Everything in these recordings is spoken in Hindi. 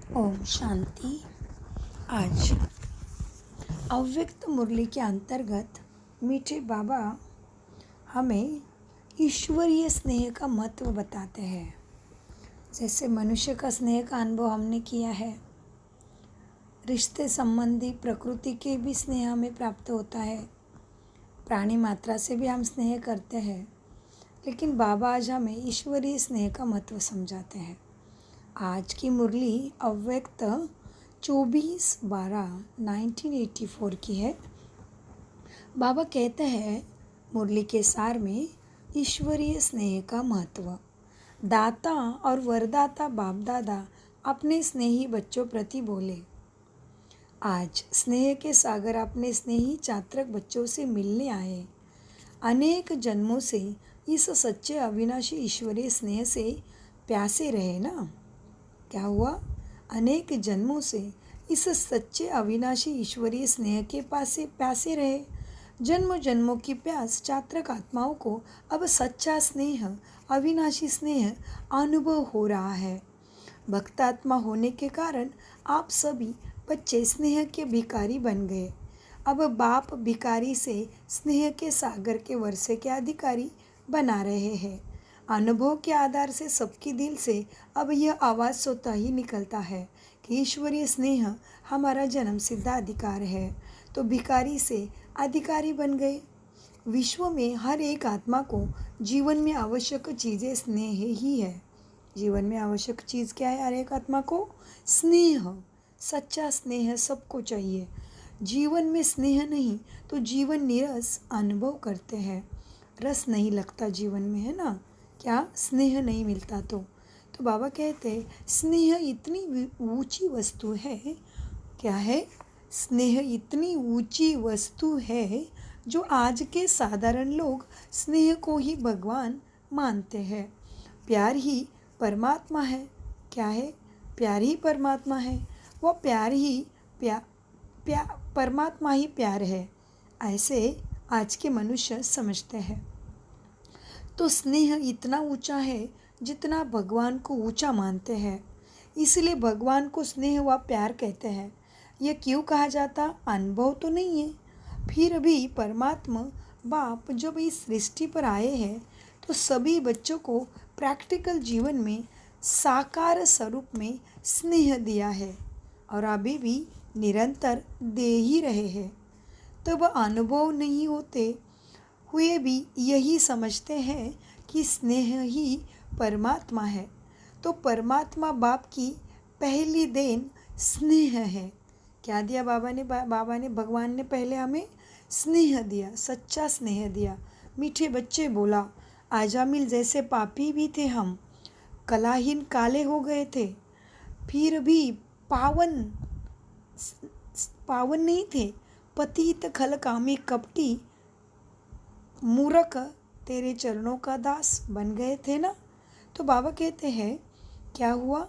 ओम शांति। आज अव्यक्त मुरली के अंतर्गत मीठे बाबा हमें ईश्वरीय स्नेह का महत्व बताते हैं। जैसे मनुष्य का स्नेह का अनुभव हमने किया है, रिश्ते संबंधी प्रकृति के भी स्नेह हमें प्राप्त होता है, प्राणी मात्रा से भी हम स्नेह करते हैं, लेकिन बाबा आज हमें ईश्वरीय स्नेह का महत्व समझाते हैं। आज की मुरली अव्यक्त 24/12/1984 की है। बाबा कहते हैं मुरली के सार में ईश्वरीय स्नेह का महत्व। दाता और वरदाता बाप दादा अपने स्नेही बच्चों प्रति बोले, आज स्नेह के सागर अपने स्नेही चात्रक बच्चों से मिलने आए। अनेक जन्मों से इस सच्चे अविनाशी ईश्वरीय स्नेह से प्यासे रहे ना। क्या हुआ? अनेक जन्मों से इस सच्चे अविनाशी ईश्वरीय स्नेह के पास से प्यासे रहे। जन्म जन्मों की प्यास चात्रक आत्माओं को अब सच्चा स्नेह, अविनाशी स्नेह अनुभव हो रहा है। भक्तात्मा होने के कारण आप सभी बच्चे स्नेह के भिखारी बन गए। अब बाप भिखारी से स्नेह के सागर के वर्षे के अधिकारी बना रहे हैं। अनुभव के आधार से सबके दिल से अब यह आवाज़ स्वतः ही निकलता है कि ईश्वरीय स्नेह हमारा जन्म सिद्ध अधिकार है। तो भिखारी से अधिकारी बन गए। विश्व में हर एक आत्मा को जीवन में आवश्यक चीज़ें स्नेह ही है। जीवन में आवश्यक चीज़ क्या है? हर एक आत्मा को स्नेह, सच्चा स्नेह सबको चाहिए। जीवन में स्नेह नहीं तो जीवन नीरस अनुभव करते हैं। रस नहीं लगता जीवन में, है ना? क्या? स्नेह नहीं मिलता तो बाबा कहते हैं स्नेह इतनी ऊंची वस्तु है। क्या है? स्नेह इतनी ऊंची वस्तु है जो आज के साधारण लोग स्नेह को ही भगवान मानते हैं। प्यार ही परमात्मा है। क्या है? प्यार ही परमात्मा है। वह प्यार ही परमात्मा ही प्यार है, ऐसे आज के मनुष्य समझते हैं। तो स्नेह इतना ऊंचा है जितना भगवान को ऊंचा मानते हैं। इसलिए भगवान को स्नेह व प्यार कहते हैं। यह क्यों कहा जाता? अनुभव तो नहीं है। फिर भी परमात्मा बाप जब इस सृष्टि पर आए हैं तो सभी बच्चों को प्रैक्टिकल जीवन में साकार स्वरूप में स्नेह दिया है और अभी भी निरंतर दे ही रहे हैं। तब अनुभव नहीं होते हुए भी यही समझते हैं कि स्नेह ही परमात्मा है। तो परमात्मा बाप की पहली देन स्नेह है। क्या दिया बाबा ने भगवान ने पहले हमें स्नेह दिया, सच्चा स्नेह दिया। मीठे बच्चे बोला, आजामिल जैसे पापी भी थे हम, कलाहीन काले हो गए थे, फिर भी पावन नहीं थे। पतित खलकामी कपटी मूर्ख तेरे चरणों का दास बन गए थे ना। तो बाबा कहते हैं क्या हुआ?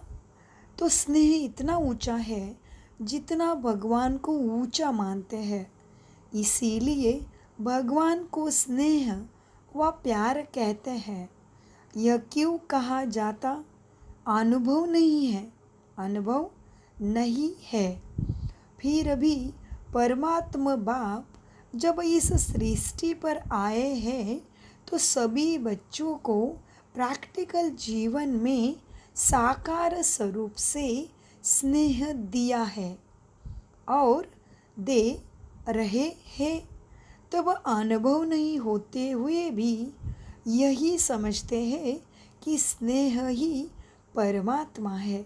तो स्नेह इतना ऊंचा है जितना भगवान को ऊंचा मानते हैं। इसीलिए भगवान को स्नेह व प्यार कहते हैं। यह क्यों कहा जाता? अनुभव नहीं है। अनुभव नहीं है। फिर भी परमात्मा बाप जब इस सृष्टि पर आए हैं तो सभी बच्चों को प्रैक्टिकल जीवन में साकार स्वरूप से स्नेह दिया है और दे रहे हैं। तब अनुभव नहीं होते हुए भी यही समझते हैं कि स्नेह ही परमात्मा है।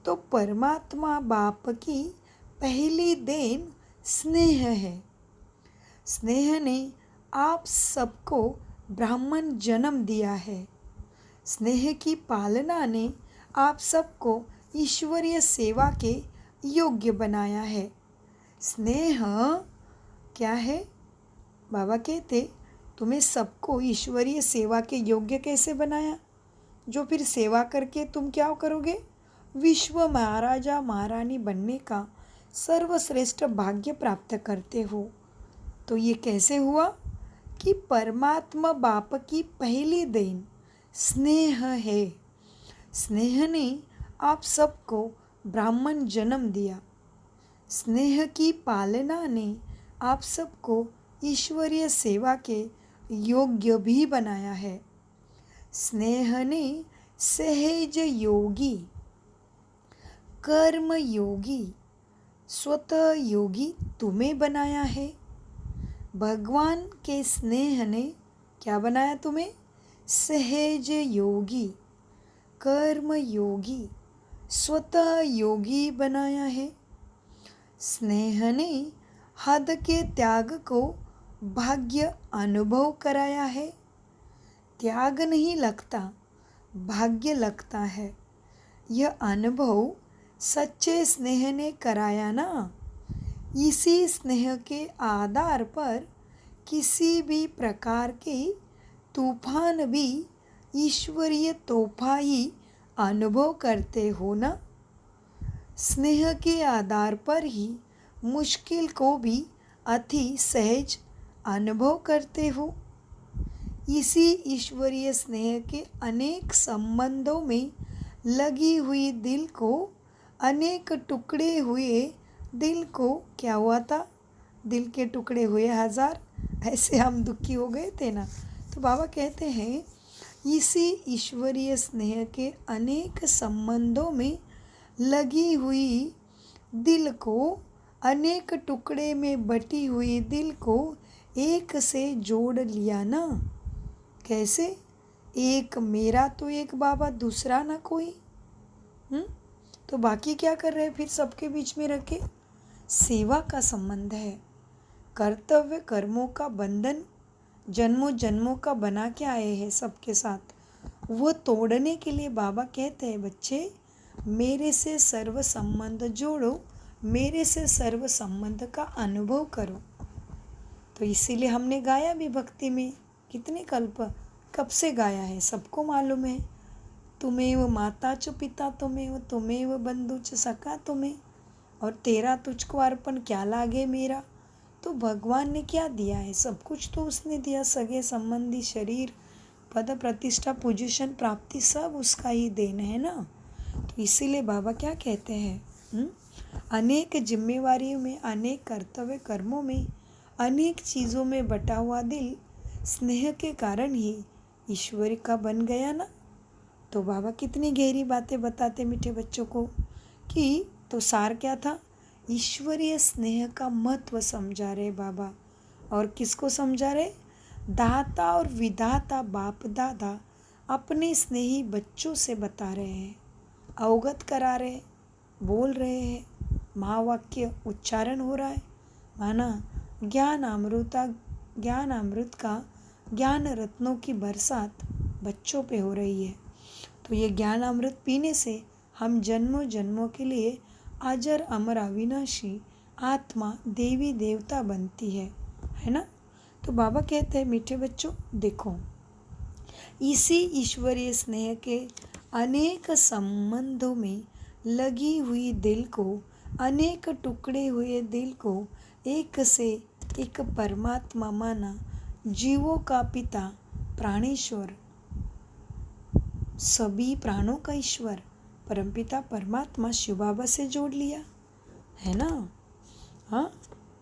तो परमात्मा बाप की पहली देन स्नेह है। स्नेह ने आप सबको ब्राह्मण जन्म दिया है। स्नेह की पालना ने आप सबको ईश्वरीय सेवा के योग्य बनाया है। स्नेह क्या है? बाबा कहते तुम्हें सबको ईश्वरीय सेवा के योग्य कैसे बनाया? जो फिर सेवा करके तुम क्या करोगे? विश्व महाराजा महारानी बनने का सर्वश्रेष्ठ भाग्य प्राप्त करते हो। तो ये कैसे हुआ कि परमात्मा बाप की पहली देन स्नेह है। स्नेह ने आप सबको ब्राह्मण जन्म दिया। स्नेह की पालना ने आप सबको ईश्वरीय सेवा के योग्य भी बनाया है। स्नेह ने सहज योगी, कर्म योगी, स्वतः योगी तुम्हें बनाया है। भगवान के स्नेह ने क्या बनाया तुम्हें? सहज योगी, कर्म योगी, स्वतः योगी बनाया है। स्नेह ने हद के त्याग को भाग्य अनुभव कराया है। त्याग नहीं लगता, भाग्य लगता है। यह अनुभव सच्चे स्नेह ने कराया ना। इसी स्नेह के आधार पर किसी भी प्रकार के तूफान भी ईश्वरीय तोहफा ही अनुभव करते हो ना। स्नेह के आधार पर ही मुश्किल को भी अति सहज अनुभव करते हो। इसी ईश्वरीय स्नेह के अनेक संबंधों में लगी हुई दिल को, अनेक टुकड़े हुए दिल को, क्या हुआ था? दिल के टुकड़े हुए 1000, ऐसे हम दुखी हो गए थे ना। तो बाबा कहते हैं इसी ईश्वरीय स्नेह के अनेक संबंधों में लगी हुई दिल को, अनेक टुकड़े में बटी हुई दिल को एक से जोड़ लिया ना। कैसे? एक मेरा तो एक बाबा, दूसरा ना कोई। तो बाकी क्या कर रहे हैं फिर सबके बीच में रखे? सेवा का संबंध है, कर्तव्य कर्मों का बंधन जन्मों जन्मों का बना के आए हैं सबके साथ। वो तोड़ने के लिए बाबा कहते हैं बच्चे मेरे से सर्व संबंध जोड़ो, मेरे से सर्व संबंध का अनुभव करो। तो इसीलिए हमने गाया भी भक्ति में कितने कल्प, कब से गाया है सबको मालूम है। तुम्हें माता च पिता तुम्हें बंधु च सखा तुम्हें, और तेरा तुझको अर्पण क्या लागे मेरा। तो भगवान ने क्या दिया है? सब कुछ तो उसने दिया। सगे संबंधी, शरीर, पद प्रतिष्ठा, पोजीशन, प्राप्ति सब उसका ही देन है ना। तो इसीलिए बाबा क्या कहते हैं, अनेक जिम्मेवारियों में, अनेक कर्तव्य कर्मों में, अनेक चीज़ों में बटा हुआ दिल स्नेह के कारण ही ईश्वर का बन गया ना। तो बाबा कितनी गहरी बातें बताते मीठे बच्चों को कि तो सार क्या था? ईश्वरीय स्नेह का महत्व समझा रहे बाबा। और किसको समझा रहे? दाता और विधाता बाप दादा अपने स्नेही बच्चों से बता रहे हैं, अवगत करा रहे, बोल रहे हैं, महावाक्य उच्चारण हो रहा है। माना ज्ञान अमृत का, ज्ञान रत्नों की बरसात बच्चों पे हो रही है। तो ये ज्ञान अमृत पीने से हम जन्मों जन्मों के लिए अजर अमर अविनाशी आत्मा देवी देवता बनती है ना। तो बाबा कहते हैं मीठे बच्चों देखो, इसी ईश्वरीय स्नेह के अनेक संबंधों में लगी हुई दिल को, अनेक टुकड़े हुए दिल को एक से एक परमात्मा माना, जीवों का पिता प्राणेश्वर, सभी प्राणों का ईश्वर परमपिता परमात्मा शिव बाबा से जोड़ लिया है ना। हाँ,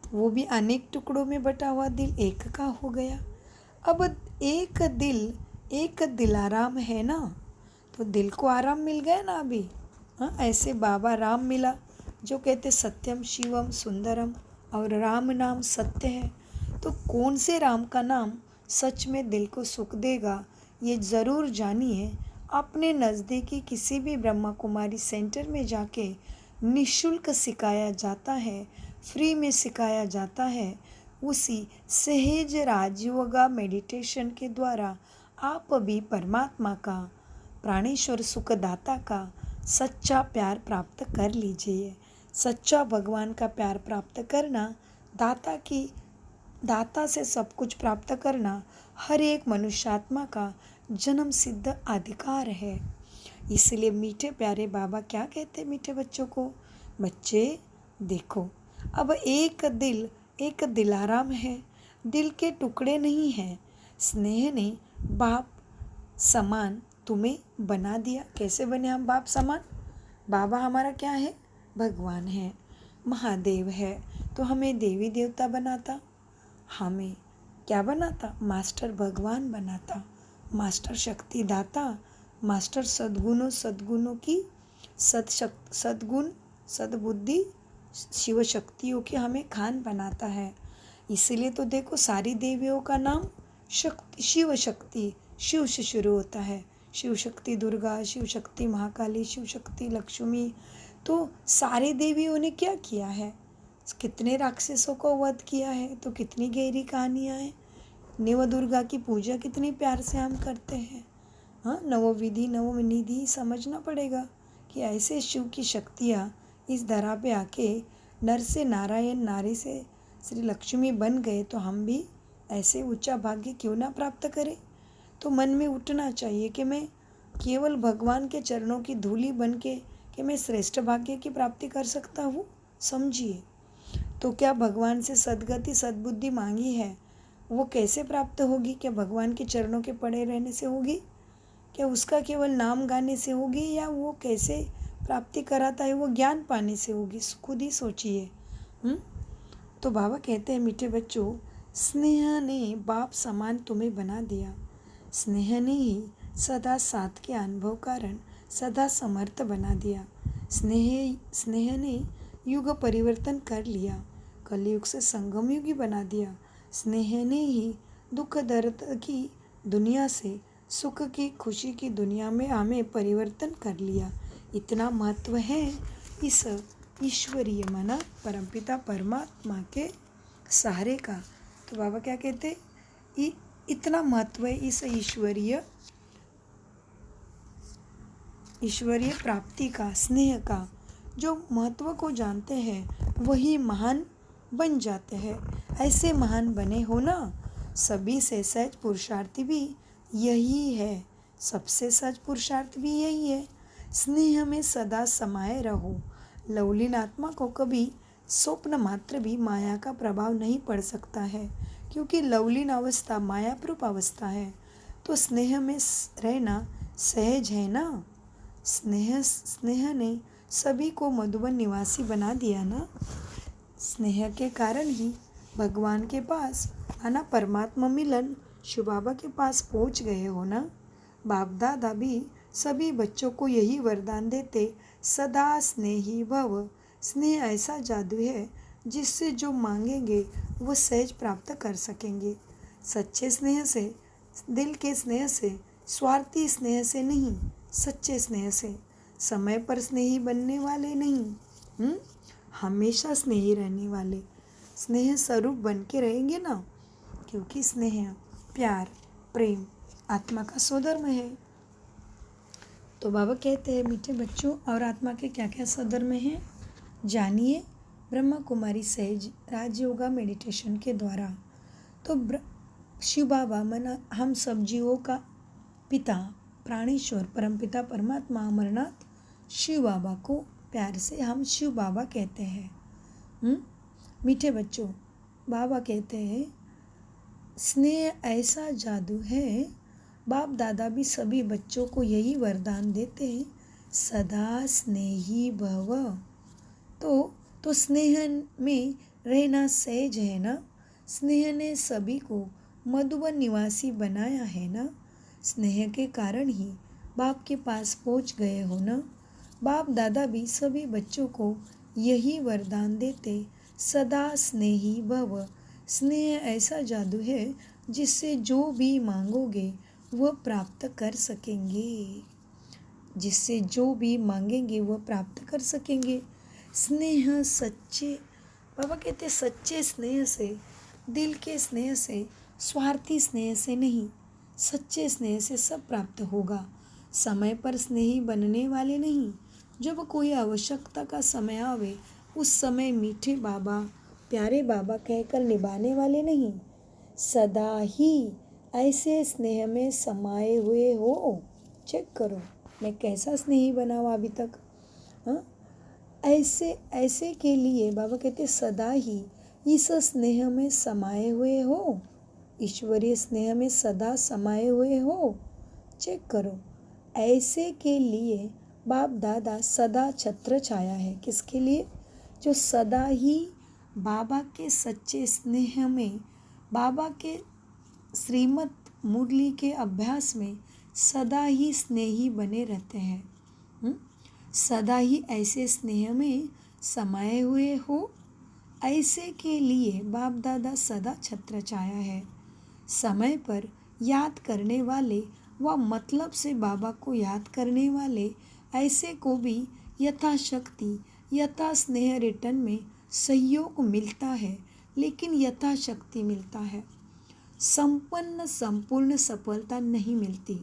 वो भी अनेक टुकड़ों में बटा हुआ दिल एक का हो गया। अब एक दिलाराम है ना, तो दिल को आराम मिल गया ना अभी। हाँ, ऐसे बाबा राम मिला जो कहते सत्यम शिवम सुंदरम, और राम नाम सत्य है। तो कौन से राम का नाम सच में दिल को सुख देगा, ये ज़रूर जानिए। अपने नज़दीकी किसी भी ब्रह्मा कुमारी सेंटर में जाके निःशुल्क सिखाया जाता है, फ्री में सिखाया जाता है। उसी सहज राजयोगा मेडिटेशन के द्वारा आप भी परमात्मा का, प्राणेश्वर सुखदाता का सच्चा प्यार प्राप्त कर लीजिए। सच्चा भगवान का प्यार प्राप्त करना, दाता से सब कुछ प्राप्त करना हर एक मनुष्यात्मा का जन्म सिद्ध अधिकार है। इसलिए मीठे प्यारे बाबा क्या कहते हैं मीठे बच्चों को, बच्चे देखो अब एक दिलाराम है, दिल के टुकड़े नहीं हैं। स्नेह ने बाप समान तुम्हें बना दिया। कैसे बने हम बाप समान? बाबा हमारा क्या है? भगवान है, महादेव है। तो हमें देवी देवता बनाता, हमें क्या बनाता? मास्टर भगवान बनाता, मास्टर शक्ति दाता, मास्टर सद्गुणों की सद्गुण सद्बुद्धि शिव शक्तियों की हमें खान बनाता है। इसीलिए तो देखो सारी देवियों का नाम शिव शक्ति, शिव से शुरू होता है। शिव शक्ति दुर्गा, शिव शक्ति महाकाली, शिव शक्ति लक्ष्मी। तो सारे देवियों ने क्या किया है? कितने राक्षसों को वध किया है। तो कितनी गहरी कहानियाँ हैं। नव दुर्गा की पूजा कितनी प्यार से हम करते हैं। हाँ, नवविधि नवनिधि समझना पड़ेगा कि ऐसे शिव की शक्तियाँ इस धरा पे आके नर से नारायण, नारी से श्री लक्ष्मी बन गए, तो हम भी ऐसे ऊंचा भाग्य क्यों ना प्राप्त करें। तो मन में उठना चाहिए कि मैं केवल भगवान के चरणों की धूली बन के कि मैं श्रेष्ठ भाग्य की प्राप्ति कर सकता हूँ। समझिए, तो क्या भगवान से सद्गति सद्बुद्धि मांगी है, वो कैसे प्राप्त होगी? क्या भगवान के चरणों के पड़े रहने से होगी? क्या उसका केवल नाम गाने से होगी? या वो कैसे प्राप्ति कराता है, वो ज्ञान पाने से होगी? खुद ही सोचिए। तो बाबा कहते हैं, मीठे बच्चों, स्नेह ने बाप समान तुम्हें बना दिया। स्नेह ने ही सदा साथ के अनुभव कारण सदा समर्थ बना दिया। स्नेह ने युग परिवर्तन कर लिया, कलयुग से संगम युगी बना दिया। स्नेह ने ही दुख दर्द की दुनिया से सुख की खुशी की दुनिया में हमें परिवर्तन कर लिया। इतना महत्व है इस ईश्वरीय माना परमपिता परमात्मा के सहारे का। तो बाबा क्या कहते? इतना महत्व है इस ईश्वरीय प्राप्ति का, स्नेह का। जो महत्व को जानते हैं वही महान बन जाते हैं। ऐसे महान बने हो ना। सभी से सहज पुरुषार्थ भी यही है, सबसे सहज पुरुषार्थ भी यही है। स्नेह में सदा समाये रहो। लवलीन आत्मा को कभी स्वप्न मात्र भी माया का प्रभाव नहीं पड़ सकता है, क्योंकि लवलीन अवस्था मायाप्रूप अवस्था है। तो स्नेह में रहना सहज है ना। स्नेह ने सभी को मधुबन निवासी बना दिया ना। स्नेह के कारण ही भगवान के पास आना, परमात्मा मिलन शिव बाबा के पास पहुंच गए हो ना। बाप दादा भी सभी बच्चों को यही वरदान देते, सदा स्नेही भव। स्नेह ऐसा जादू है जिससे जो मांगेंगे वो सहज प्राप्त कर सकेंगे। सच्चे स्नेह से, दिल के स्नेह से, स्वार्थी स्नेह से नहीं, सच्चे स्नेह से। समय पर स्नेही बनने वाले नहीं, हमेशा स्नेही रहने वाले, स्नेह स्वरूप बन के रहेंगे ना। क्योंकि स्नेह, प्यार, प्रेम आत्मा का स्वधर्म है। तो बाबा कहते हैं, मीठे बच्चों, और आत्मा के क्या क्या स्वधर्म हैं जानिए ब्रह्मा कुमारी सहज राजयोगा मेडिटेशन के द्वारा। तो शिव बाबा मना हम सब जीवों का पिता, प्राणेश्वर, परमपिता परमात्मा अमरनाथ शिव बाबा को प्यार से हम शिव बाबा कहते हैं। मीठे बच्चों, बाबा कहते हैं, स्नेह ऐसा जादू है। बाप दादा भी सभी बच्चों को यही वरदान देते हैं, सदा स्नेही भव। तो स्नेह में रहना सहज है ना। स्नेह ने सभी को मधुबन निवासी बनाया है ना। स्नेह के कारण ही बाप के पास पहुंच गए हो ना। बाप दादा भी सभी बच्चों को यही वरदान देते, सदा स्नेही भव। स्नेह ऐसा जादू है जिससे जो भी मांगोगे वह प्राप्त कर सकेंगे। जिससे जो भी मांगेंगे वह प्राप्त कर सकेंगे। स्नेह सच्चे, बाबा कहते सच्चे स्नेह से, दिल के स्नेह से, स्वार्थी स्नेह से नहीं, सच्चे स्नेह से सब प्राप्त होगा। समय पर स्नेही बनने वाले नहीं, जब कोई आवश्यकता का समय आवे उस समय मीठे बाबा, प्यारे बाबा कहकर निभाने वाले नहीं, सदा ही ऐसे स्नेह में समाये हुए हो। चेक करो मैं कैसा स्नेही बना हुआ अभी तक। हाँ, ऐसे के लिए बाबा कहते सदा ही इस स्नेह में समाये हुए हो, ईश्वरीय स्नेह में सदा समाये हुए हो। चेक करो, ऐसे के लिए बाप दादा सदा छत्र छाया है। किसके लिए? जो सदा ही बाबा के सच्चे स्नेह में, बाबा के श्रीमत मुरली के अभ्यास में सदा ही स्नेही बने रहते हैं। सदा ही ऐसे स्नेह में समाये हुए हो, ऐसे के लिए बाप दादा सदा छत्र छाया है। समय पर याद करने वाले व मतलब से बाबा को याद करने वाले ऐसे को भी यथाशक्ति यथा स्नेह रिटर्न में सहयोग मिलता है, लेकिन यथाशक्ति मिलता है। संपूर्ण सफलता नहीं मिलती।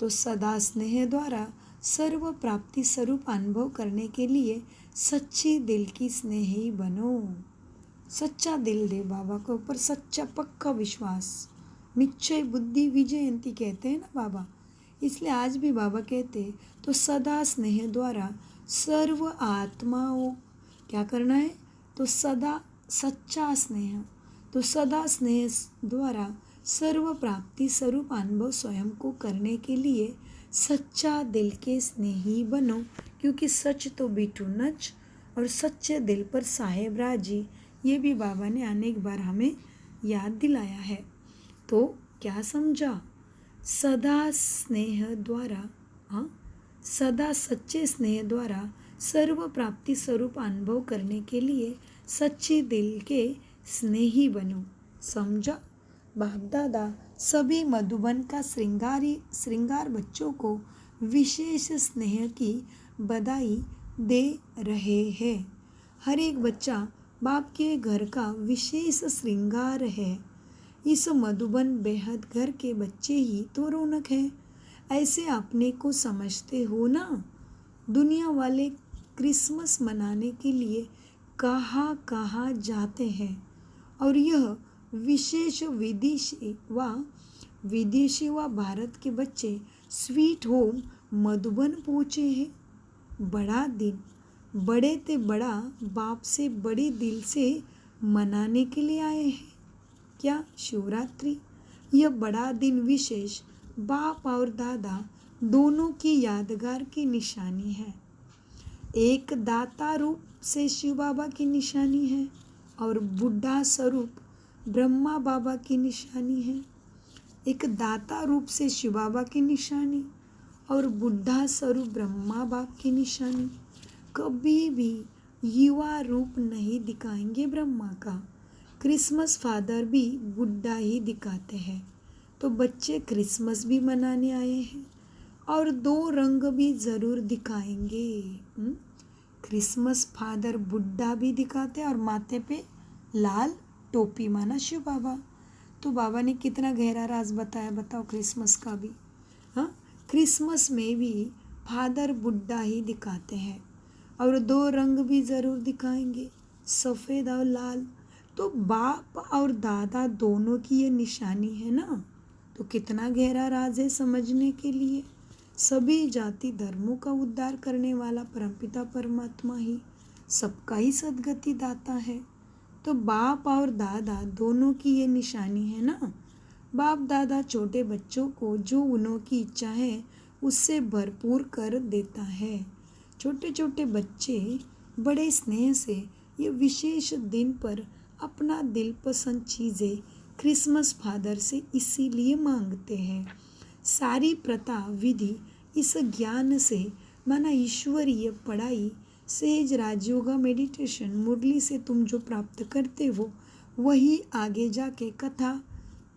तो सदा स्नेह द्वारा सर्व प्राप्ति स्वरूप अनुभव करने के लिए सच्ची दिल की स्नेही बनो। सच्चा दिल दे बाबा के ऊपर, सच्चा पक्का विश्वास। निश्चय बुद्धि विजयंती कहते हैं ना बाबा, इसलिए आज भी बाबा कहते तो सदा स्नेह द्वारा सर्व आत्माओं क्या करना है? तो सदा सच्चा स्नेह, तो सदा स्नेह द्वारा सर्व प्राप्ति स्वरूप अनुभव स्वयं को करने के लिए सच्चा दिल के स्नेही बनो, क्योंकि सच तो बीटू नच और सच्चे दिल पर साहेब राजी, ये भी बाबा ने अनेक बार हमें याद दिलाया है। तो क्या समझा? सदा स्नेह द्वारा, सदा सच्चे स्नेह द्वारा सर्व प्राप्ति स्वरूप अनुभव करने के लिए सच्चे दिल के स्नेही बनो। समझा? बाप दादा सभी मधुबन का श्रृंगार बच्चों को विशेष स्नेह की बधाई दे रहे हैं। हर एक बच्चा बाप के घर का विशेष श्रृंगार है। इस मधुबन बेहद घर के बच्चे ही तो रौनक है। ऐसे अपने को समझते हो ना? दुनिया वाले क्रिसमस मनाने के लिए कहाँ कहाँ जाते हैं, और यह विशेष विदेशी व भारत के बच्चे स्वीट होम मधुबन पहुँचे हैं। बड़ा दिन, बड़े ते बड़ा बाप से बड़े दिल से मनाने के लिए आए हैं। क्या? शिवरात्रि। यह बड़ा दिन विशेष बाप और दादा दोनों की यादगार की निशानी है। एक दाता रूप से शिव बाबा की निशानी है और बुढ़ा स्वरूप ब्रह्मा बाबा की निशानी है। एक दाता रूप से शिव बाबा की निशानी और बुढ़ा स्वरूप ब्रह्मा बाप की निशानी। कभी भी युवा रूप नहीं दिखाएंगे ब्रह्मा का। क्रिसमस फादर भी बुढ़ा ही दिखाते हैं। तो बच्चे क्रिसमस भी मनाने आए हैं और 2 रंग भी ज़रूर दिखाएंगे। क्रिसमस फादर बुढ़ा भी दिखाते हैं और माथे पे लाल टोपी, माना शिव बाबा। तो बाबा ने कितना गहरा राज बताया, बताओ क्रिसमस का भी। क्रिसमस में भी फादर बुढ़ा ही दिखाते हैं और 2 रंग भी ज़रूर दिखाएंगे, सफ़ेद और लाल। तो बाप और दादा दोनों की ये निशानी है ना। तो कितना गहरा राज है समझने के लिए। सभी जाति धर्मों का उद्धार करने वाला परमपिता परमात्मा ही सबका ही सद्गति दाता है। तो बाप और दादा दोनों की ये निशानी है ना। बाप दादा छोटे बच्चों को जो उनकी इच्छा है उससे भरपूर कर देता है। छोटे छोटे बच्चे बड़े स्नेह से ये विशेष दिन पर अपना दिल पसंद चीज़ें क्रिसमस फादर से इसीलिए मांगते हैं। सारी प्रथा विधि इस ज्ञान से, माना ईश्वरीय पढ़ाई, सहज राजयोगा, मेडिटेशन, मुरली से तुम जो प्राप्त करते हो वही आगे जाके कथा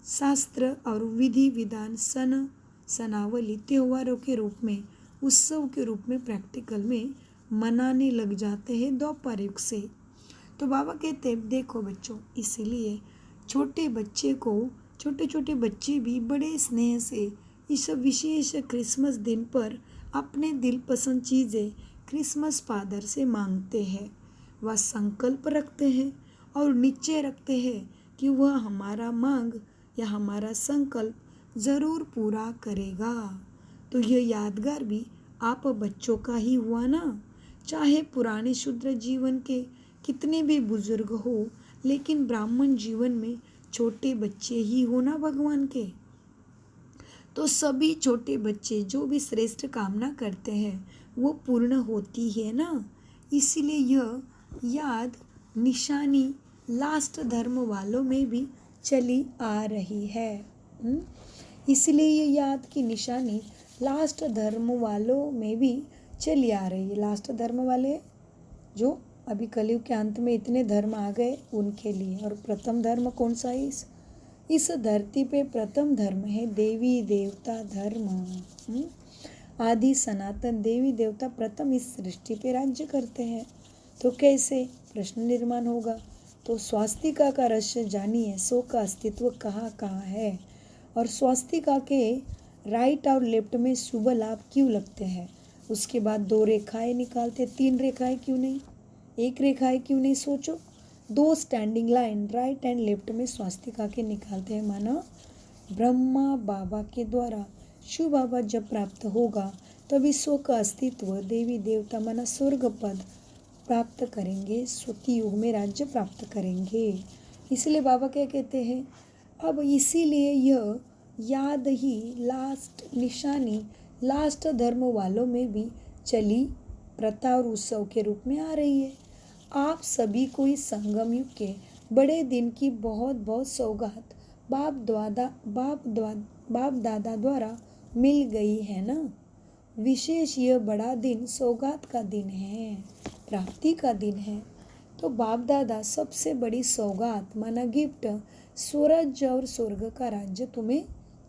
शास्त्र और विधि विधान सनावली त्योहारों के रूप में, उत्सव के रूप में, प्रैक्टिकल में मनाने लग जाते हैं द्वापर युग से। तो बाबा कहते हैं देखो बच्चों, इसीलिए छोटे छोटे बच्चे भी बड़े स्नेह से इस विशेष क्रिसमस दिन पर अपने दिल पसंद चीज़ें क्रिसमस फादर से मांगते हैं। वह संकल्प रखते हैं और निश्चय रखते हैं कि वह हमारा मांग या हमारा संकल्प ज़रूर पूरा करेगा। तो यह यादगार भी आप बच्चों का ही हुआ ना। चाहे पुराने शूद्र जीवन के कितने भी बुजुर्ग हो, लेकिन ब्राह्मण जीवन में छोटे बच्चे ही हो ना भगवान के। तो सभी छोटे बच्चे जो भी श्रेष्ठ कामना करते हैं वो पूर्ण होती है ना। इसलिए यह याद निशानी लास्ट धर्म वालों में भी चली आ रही है। इसलिए ये याद की निशानी लास्ट धर्म वालों में भी चली आ रही है। लास्ट धर्म वाले जो अभी कलयुग के अंत में इतने धर्म आ गए उनके लिए। और प्रथम धर्म कौन सा है? इस धरती पे प्रथम धर्म है देवी देवता धर्म। आदि सनातन देवी देवता प्रथम इस सृष्टि पे राज्य करते हैं। तो कैसे? प्रश्न निर्माण होगा। तो स्वास्तिका का रहस्य जानिए, सो का अस्तित्व कहाँ कहाँ है, और स्वास्तिका के राइट और लेफ्ट में शुभ लाभ क्यों लगते हैं। उसके बाद 2 रेखाएं निकालते, 3 रेखाएं क्यों नहीं, 1 रेखाएं क्यों नहीं? सोचो। 2 standing line right and left में स्वास्तिका के निकालते हैं। माना ब्रह्मा बाबा के द्वारा शिव बाबा जब प्राप्त होगा तब विश्व का अस्तित्व देवी देवता माना स्वर्ग पद प्राप्त करेंगे, स्वती युग में राज्य प्राप्त करेंगे। इसलिए बाबा क्या कहते हैं, अब इसीलिए यह याद ही लास्ट निशानी लास्ट धर्म वालों में भी चली प्रथा और उत्सव के रूप में आ रही है। आप सभी को इस संगम युग के बड़े दिन की बहुत बहुत सौगात बाप दादा द्वारा मिल गई है ना। विशेष यह बड़ा दिन सौगात का दिन है, प्राप्ति का दिन है। तो बाप दादा सबसे बड़ी सौगात माना गिफ्ट स्वराज्य और स्वर्ग का राज्य तुम्हें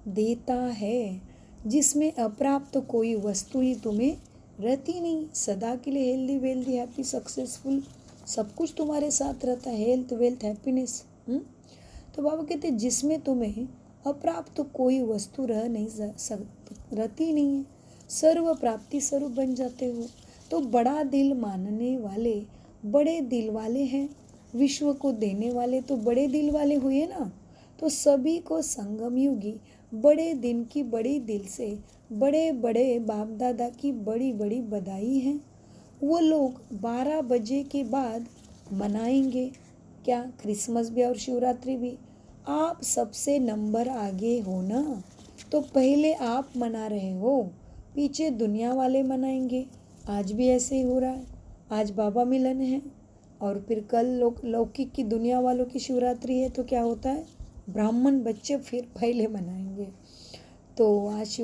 देता है, जिसमें अप्राप्त कोई वस्तु ही तुम्हें रहती नहीं। सदा के लिए हेल्दी वेल्दी हैप्पी सक्सेसफुल सब कुछ तुम्हारे साथ रहता है, हेल्थ वेल्थ हैप्पीनेस। तो बाबा कहते हैं जिसमें तुम्हें अप्राप्त कोई वस्तु रहती नहीं है, सर्व प्राप्ति स्वरूप बन जाते हो। तो बड़ा दिल मानने वाले बड़े दिल वाले हैं, विश्व को देने वाले तो बड़े दिल वाले हुए ना। तो सभी को संगम युगी बड़े दिन की बड़ी दिल से बड़े बड़े बाप दादा की बड़ी बड़ी बधाई है। वो लोग 12 बजे के बाद मनाएंगे क्या? क्रिसमस भी और शिवरात्रि भी। आप सबसे नंबर आगे हो ना, तो पहले आप मना रहे हो, पीछे दुनिया वाले मनाएंगे। आज भी ऐसे ही हो रहा है। आज बाबा मिलन है और फिर कल लौकिक की दुनिया वालों की शिवरात्रि है। तो क्या होता है, ब्राह्मण बच्चे फिर पहले मनाएंगे। तो आज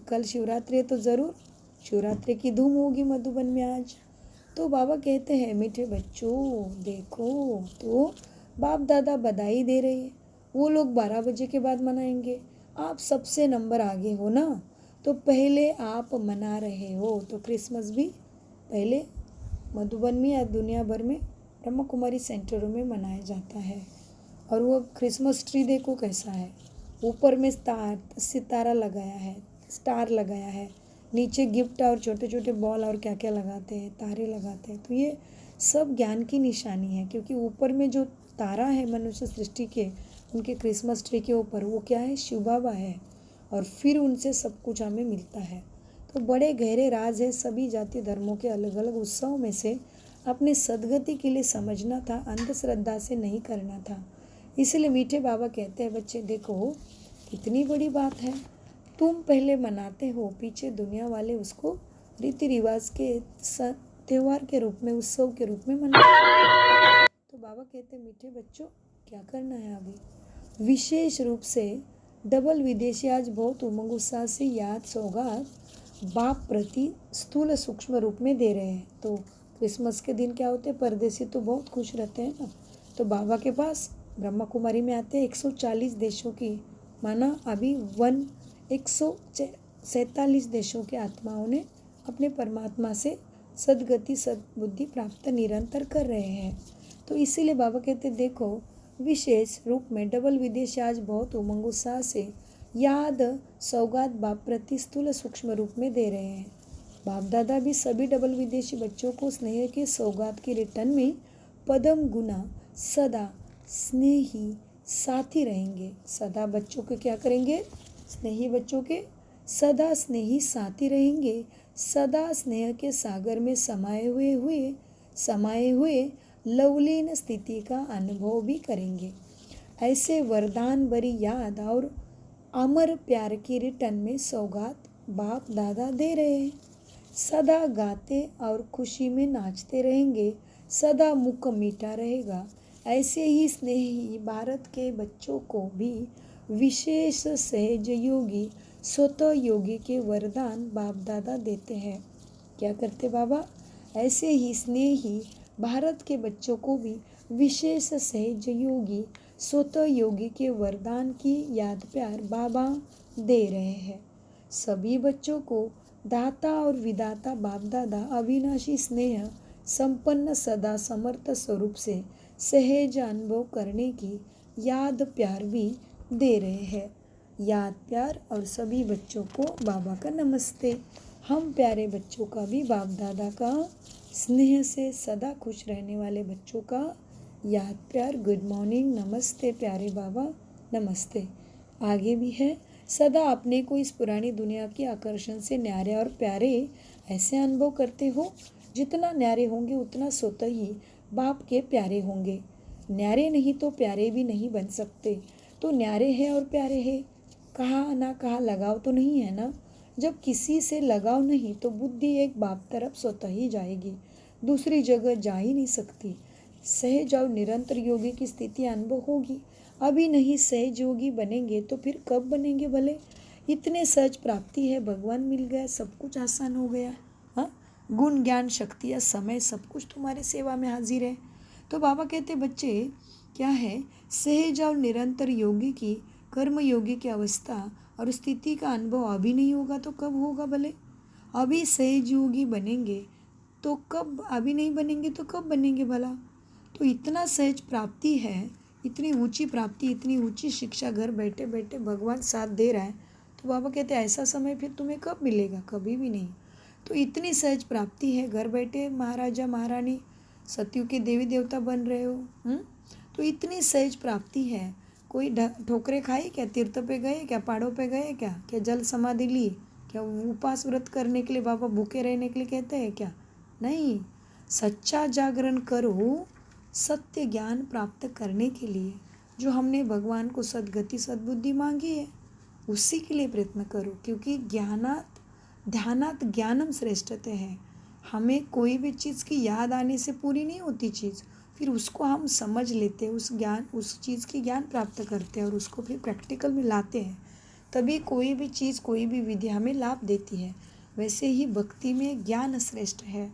कल शिवरात्रि है तो ज़रूर शिवरात्रि की धूम होगी मधुबन में आज। तो बाबा कहते हैं मीठे बच्चों देखो, तो बाप दादा बधाई दे रहे हैं। वो लोग 12 बजे के बाद मनाएंगे, आप सबसे नंबर आगे हो ना, तो पहले आप मना रहे हो। तो क्रिसमस भी पहले मधुबन में या दुनिया भर में ब्रह्मा कुमारी सेंटरों में मनाया जाता है। और वो क्रिसमस ट्री देखो कैसा है, ऊपर में सितारा लगाया है, स्टार लगाया है, नीचे गिफ्ट और छोटे छोटे बॉल और क्या क्या लगाते हैं, तारे लगाते हैं। तो ये सब ज्ञान की निशानी है, क्योंकि ऊपर में जो तारा है मनुष्य सृष्टि के, उनके क्रिसमस ट्री के ऊपर वो क्या है, शिव बाबा है। और फिर उनसे सब कुछ हमें मिलता है। तो बड़े गहरे राज है। सभी जाति धर्मों के अलग अलग उत्सवों में से अपने सदगति के लिए समझना था, अंधश्रद्धा से नहीं करना था। इसलिए मीठे बाबा कहते हैं बच्चे देखो कितनी बड़ी बात है, तुम पहले मनाते हो, पीछे दुनिया वाले उसको रीति रिवाज के त्यौहार के रूप में, उत्सव के रूप में मनाते। तो बाबा कहते हैं मीठे बच्चों क्या करना है अभी, विशेष रूप से डबल विदेशी आज बहुत उमंग उत्साह से याद सौगात बाप प्रति स्थूल सूक्ष्म रूप में दे रहे हैं। तो क्रिसमस के दिन क्या होते हैं, परदेसी तो बहुत खुश रहते हैं ना, तो बाबा के पास ब्रह्मा कुमारी में आते हैं 140 देशों की, माना अभी 147 देशों के आत्माओं ने अपने परमात्मा से सद्गति सद्बुद्धि प्राप्त निरंतर कर रहे हैं। तो इसीलिए बाबा कहते देखो विशेष रूप में डबल विदेशी आज बहुत उमंग उत्साह से याद सौगात बाप प्रति स्थूल सूक्ष्म रूप में दे रहे हैं। बाप दादा भी सभी डबल विदेशी बच्चों को स्नेह के सौगात के रिटर्न में पदम गुना सदा स्नेही साथी रहेंगे। सदा बच्चों के क्या करेंगे, स्नेही बच्चों के सदा स्नेही साथी रहेंगे। सदा स्नेह के सागर में समाये हुए लवलीन स्थिति का अनुभव भी करेंगे। ऐसे वरदान भरी याद और अमर प्यार की रिटर्न में सौगात बाप दादा दे रहे हैं। सदा गाते और खुशी में नाचते रहेंगे, सदा मुख मीठा रहेगा। ऐसे ही स्नेही भारत के बच्चों को भी विशेष सहज योगी स्वतः योगी के वरदान बाप दादा देते हैं। क्या करते बाबा? ऐसे ही स्नेही भारत के बच्चों को भी विशेष सहज योगी स्वतः योगी के वरदान की याद प्यार बाबा दे रहे हैं। सभी बच्चों को दाता और विदाता बाप दादा अविनाशी स्नेह संपन्न सदा समर्थ स्वरूप से सहज अनुभव करने की याद प्यार भी दे रहे हैं। याद प्यार और सभी बच्चों को बाबा का नमस्ते। हम प्यारे बच्चों का भी बाप दादा का स्नेह से सदा खुश रहने वाले बच्चों का याद प्यार, गुड मॉर्निंग, नमस्ते प्यारे बाबा, नमस्ते। आगे भी है, सदा अपने को इस पुरानी दुनिया के आकर्षण से न्यारे और प्यारे ऐसे अनुभव करते हो, जितना न्यारे होंगे उतना स्वतः ही बाप के प्यारे होंगे। न्यारे नहीं तो प्यारे भी नहीं बन सकते। तो न्यारे हैं और प्यारे हैं, कहाँ ना कहाँ लगाव तो नहीं है ना। जब किसी से लगाव नहीं तो बुद्धि एक बाप तरफ स्वतः ही जाएगी, दूसरी जगह जा ही नहीं सकती। सहज और निरंतर योगी की स्थिति अनुभव होगी। अभी नहीं सहज योगी बनेंगे तो फिर कब बनेंगे भले? इतने सहज प्राप्ति है, भगवान मिल गया, सब कुछ आसान हो गया। हाँ, गुण ज्ञान शक्तियाँ समय सब कुछ तुम्हारे सेवा में हाजिर है। तो बाबा कहते बच्चे क्या है, सहज और निरंतर योगी की कर्म योगी की अवस्था और स्थिति का अनुभव अभी नहीं होगा तो कब होगा भले? अभी सहज योगी बनेंगे तो कब? अभी नहीं बनेंगे तो कब बनेंगे भला? तो इतना सहज प्राप्ति है, इतनी ऊंची प्राप्ति, इतनी ऊंची शिक्षा घर बैठे बैठे भगवान साथ दे रहा है। तो बाबा कहते हैं ऐसा समय फिर तुम्हें कब मिलेगा? कभी भी नहीं। तो इतनी सहज प्राप्ति है, घर बैठे महाराजा महारानी सतयुग के देवी देवता बन रहे हो। तो इतनी सहज प्राप्ति है। कोई ठोकरे खाई क्या? तीर्थ पे गए क्या? पहाड़ों पे गए क्या जल समाधि ली क्या? उपवास व्रत करने के लिए बाबा भूखे रहने के लिए कहते हैं क्या? नहीं, सच्चा जागरण करो सत्य ज्ञान प्राप्त करने के लिए। जो हमने भगवान को सद्गति सद्बुद्धि मांगी है उसी के लिए प्रयत्न करो, क्योंकि ज्ञानात ध्यानात ज्ञानम श्रेष्ठते है। हमें कोई भी चीज़ की याद आने से पूरी नहीं होती चीज़, फिर उसको हम समझ लेते हैं, उस चीज़ की ज्ञान प्राप्त करते हैं और उसको फिर प्रैक्टिकल में लाते हैं, तभी कोई भी चीज़ कोई भी विधि हमें लाभ देती है। वैसे ही भक्ति में ज्ञान श्रेष्ठ है।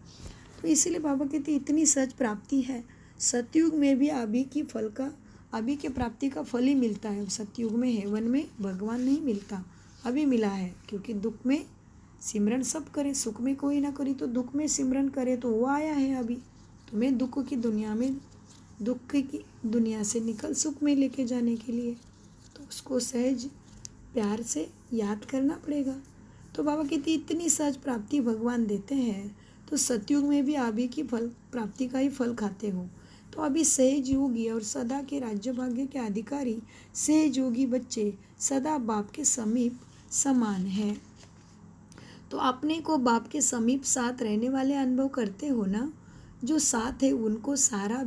तो इसीलिए बाबा कहते इतनी सहज प्राप्ति है। सतयुग में भी अभी के प्राप्ति का फल ही मिलता है। सतयुग में हेवन में भगवान नहीं मिलता, अभी मिला है। क्योंकि दुख में सिमरन सब करे, सुख में कोई ना करे तो दुख में सिमरन करे, तो वो आया है अभी तुम्हें दुख की दुनिया से निकल सुख में लेके जाने के लिए। तो उसको सहज प्यार से याद करना पड़ेगा। तो बाबा कहती इतनी सहज प्राप्ति भगवान देते हैं, तो सतयुग में भी अभी की फल प्राप्ति का ही फल खाते हो। तो अभी सहज योगी और सदा के राज्य भाग्य के अधिकारी सहज योगी बच्चे सदा बाप के समीप समान है। तो अपने को बाप के समीप साथ रहने वाले अनुभव करते हो ना। जो साथ है उनको सारा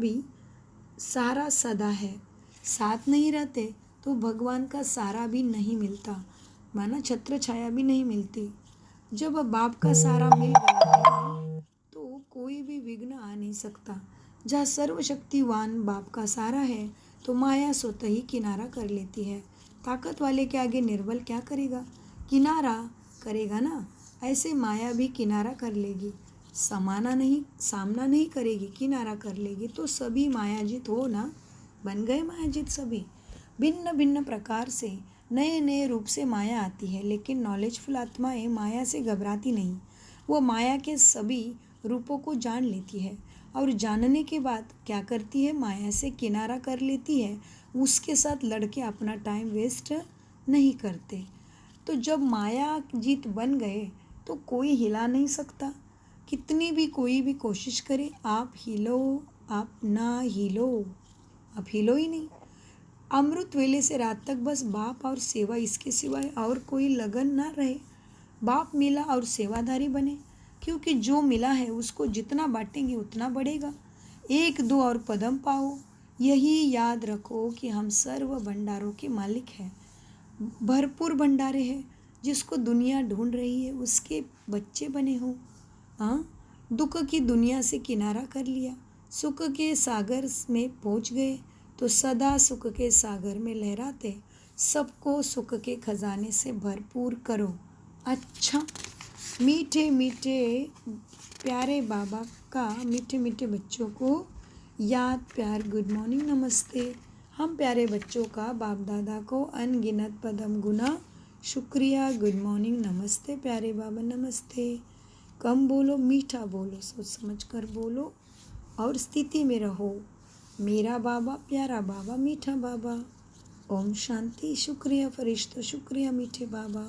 सदा है। साथ नहीं रहते तो भगवान का सारा भी नहीं मिलता, माना छत्र छाया भी नहीं मिलती। जब बाप का सारा मिल गया है तो कोई भी विघ्न आ नहीं सकता। जहाँ सर्वशक्तिवान बाप का सारा है तो माया स्वतः ही किनारा कर लेती है। ताकत वाले के आगे निर्बल क्या करेगा? किनारा करेगा ना। ऐसे माया भी किनारा कर लेगी, सामना नहीं करेगी, किनारा कर लेगी। तो सभी मायाजित हो ना, बन गए मायाजित सभी। भिन्न भिन्न प्रकार से नए नए रूप से माया आती है, लेकिन नॉलेजफुल आत्माएं माया से घबराती नहीं। वो माया के सभी रूपों को जान लेती है और जानने के बाद क्या करती है? माया से किनारा कर लेती है। उसके साथ लड़के अपना टाइम वेस्ट नहीं करते। तो जब माया जीत बन गए तो कोई हिला नहीं सकता। कितनी भी कोई भी कोशिश करे, आप हिलो, आप ना हिलो, आप हिलो ही नहीं। अमृत वेले से रात तक बस बाप और सेवा, इसके सिवाय और कोई लगन ना रहे। बाप मिला और सेवाधारी बने, क्योंकि जो मिला है उसको जितना बांटेंगे उतना बढ़ेगा। एक दो और पदम पाओ। यही याद रखो कि हम सर्व भंडारों के मालिक हैं। भरपूर भंडारे हैं। जिसको दुनिया ढूंढ रही है उसके बच्चे बने हो। दुख की दुनिया से किनारा कर लिया, सुख के सागर में पहुंच गए तो सदा सुख के सागर में लहराते सबको सुख के खजाने से भरपूर करो। अच्छा, मीठे मीठे प्यारे बाबा का मीठे मीठे बच्चों को याद, प्यार, गुड मॉर्निंग, नमस्ते। हम प्यारे बच्चों का बाप दादा को अनगिनत पदम गुना शुक्रिया, गुड मॉर्निंग, नमस्ते प्यारे बाबा, नमस्ते। कम बोलो, मीठा बोलो, सोच समझ कर बोलो और स्थिति में रहो। मेरा बाबा, प्यारा बाबा, मीठा बाबा। ओम शांति। शुक्रिया फरिश्तों, शुक्रिया मीठे बाबा।